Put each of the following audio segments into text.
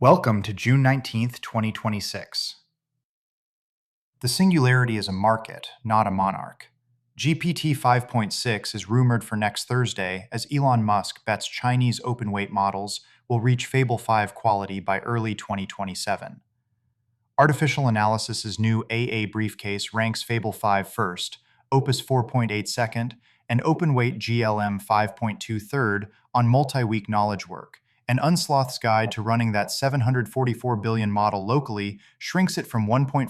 Welcome to June 19th, 2026. The Singularity is a market, not a monarch. GPT 5.6 is rumored for next Thursday as Elon Musk bets Chinese open-weight models will reach Fable 5 quality by early 2027. Artificial Analysis's new AA briefcase ranks Fable 5 first, Opus 4.8 second, and OpenWeight GLM 5.2 third on multi-week knowledge work. And Unsloth's guide to running that 744 billion model locally shrinks it from 1.51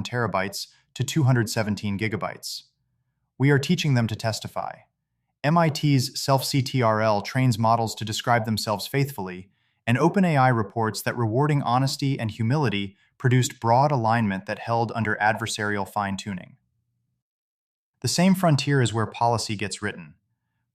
terabytes to 217 gigabytes. We are teaching them to testify. MIT's self-CTRL trains models to describe themselves faithfully, and OpenAI reports that rewarding honesty and humility produced broad alignment that held under adversarial fine-tuning. The same frontier is where policy gets written.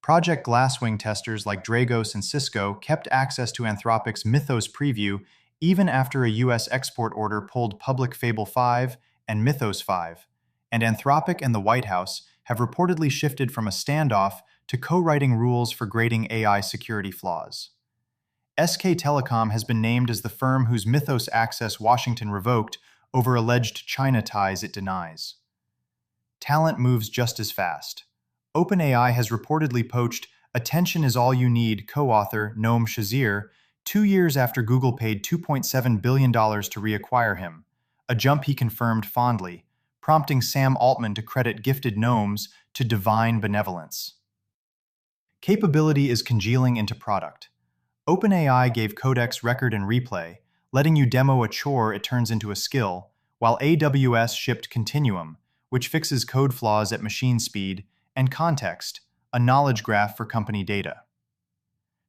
Project Glasswing testers like Dragos and Cisco kept access to Anthropic's Mythos preview even after a US export order pulled public Fable 5 and Mythos 5, and Anthropic and the White House have reportedly shifted from a standoff to co-writing rules for grading AI security flaws. SK Telecom has been named as the firm whose Mythos access Washington revoked over alleged China ties it denies. Talent moves just as fast. OpenAI has reportedly poached Attention Is All You Need co-author Noam Shazir 2 years after Google paid $2.7 billion to reacquire him, a jump he confirmed fondly, prompting Sam Altman to credit gifted gnomes to divine benevolence. Capability is congealing into product. OpenAI gave Codex Record and Replay, letting you demo a chore it turns into a skill, while AWS shipped Continuum, which fixes code flaws at machine speed, and Context, a knowledge graph for company data.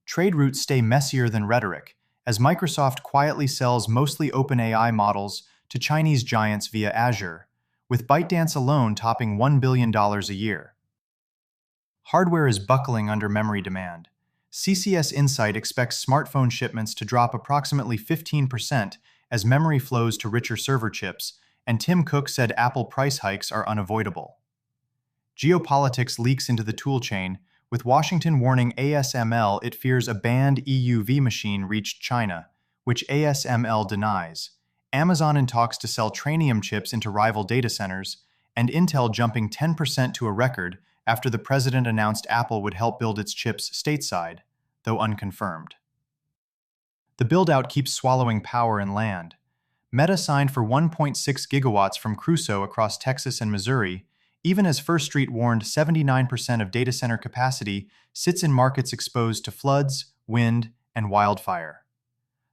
Trade routes stay messier than rhetoric, as Microsoft quietly sells mostly OpenAI models to Chinese giants via Azure, with ByteDance alone topping $1 billion a year. Hardware is buckling under memory demand. CCS Insight expects smartphone shipments to drop approximately 15% as memory flows to richer server chips, and Tim Cook said Apple price hikes are unavoidable. Geopolitics leaks into the toolchain, with Washington warning ASML it fears a banned EUV machine reached China, which ASML denies, Amazon in talks to sell Trainium chips into rival data centers, and Intel jumping 10% to a record after the president announced Apple would help build its chips stateside, though unconfirmed. The build-out keeps swallowing power and land. Meta signed for 1.6 gigawatts from Crusoe across Texas and Missouri, even as First Street warned 79% of data center capacity sits in markets exposed to floods, wind, and wildfire.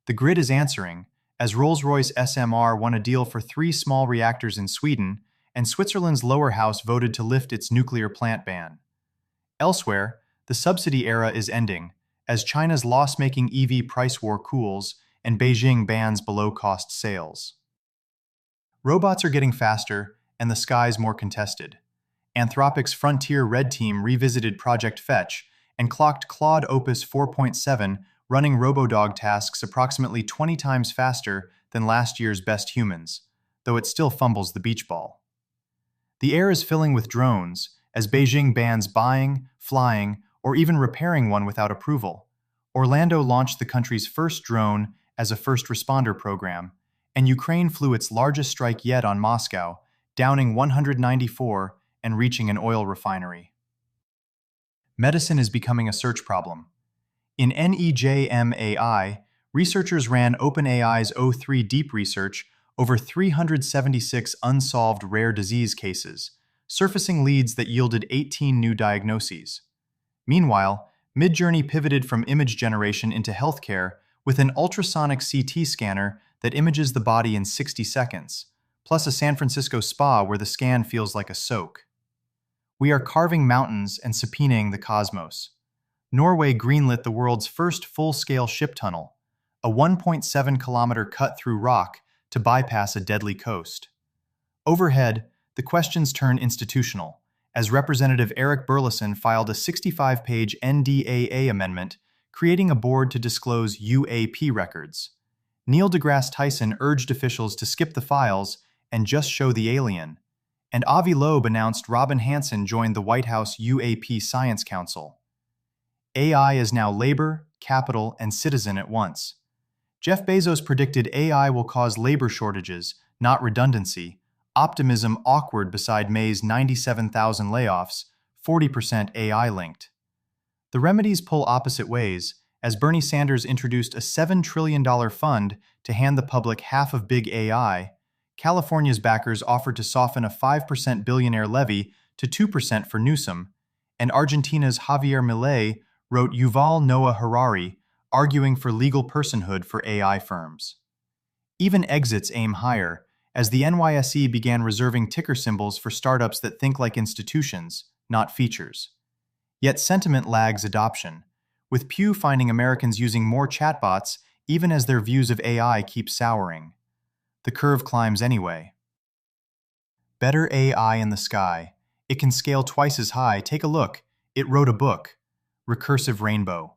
The grid is answering, as Rolls-Royce SMR won a deal for 3 small reactors in Sweden, and Switzerland's lower house voted to lift its nuclear plant ban. Elsewhere, the subsidy era is ending, as China's loss-making EV price war cools and Beijing bans below-cost sales. Robots are getting faster, and the skies more contested. Anthropic's Frontier Red Team revisited Project Fetch and clocked Claude Opus 4.7 running RoboDog tasks approximately 20 times faster than last year's best humans, though it still fumbles the beach ball. The air is filling with drones, as Beijing bans buying, flying, or even repairing one without approval. Orlando launched the country's first drone as a first responder program, and Ukraine flew its largest strike yet on Moscow, downing 194 and reaching an oil refinery. Medicine is becoming a search problem. In NEJM-AI, researchers ran OpenAI's O3 Deep Research over 376 unsolved rare disease cases, surfacing leads that yielded 18 new diagnoses. Meanwhile, Midjourney pivoted from image generation into healthcare with an ultrasonic CT scanner that images the body in 60 seconds, plus a San Francisco spa where the scan feels like a soak. We are carving mountains and subpoenaing the cosmos. Norway greenlit the world's first full-scale ship tunnel, a 1.7-kilometer cut through rock to bypass a deadly coast. Overhead, the questions turn institutional, as Representative Eric Burleson filed a 65-page NDAA amendment creating a board to disclose UAP records. Neil deGrasse Tyson urged officials to skip the files and just show the alien, and Avi Loeb announced Robin Hanson joined the White House UAP Science Council. AI is now labor, capital, and citizen at once. Jeff Bezos predicted AI will cause labor shortages, not redundancy. Optimism awkward beside May's 97,000 layoffs, 40% AI linked. The remedies pull opposite ways, as Bernie Sanders introduced a $7 trillion fund to hand the public half of big AI. California's backers offered to soften a 5% billionaire levy to 2% for Newsom, and Argentina's Javier Milei wrote Yuval Noah Harari, arguing for legal personhood for AI firms. Even exits aim higher, as the NYSE began reserving ticker symbols for startups that think like institutions, not features. Yet sentiment lags adoption, with Pew finding Americans using more chatbots even as their views of AI keep souring. The curve climbs anyway. Better AI in the sky. It can scale twice as high. Take a look. It wrote a book. Recursive Rainbow.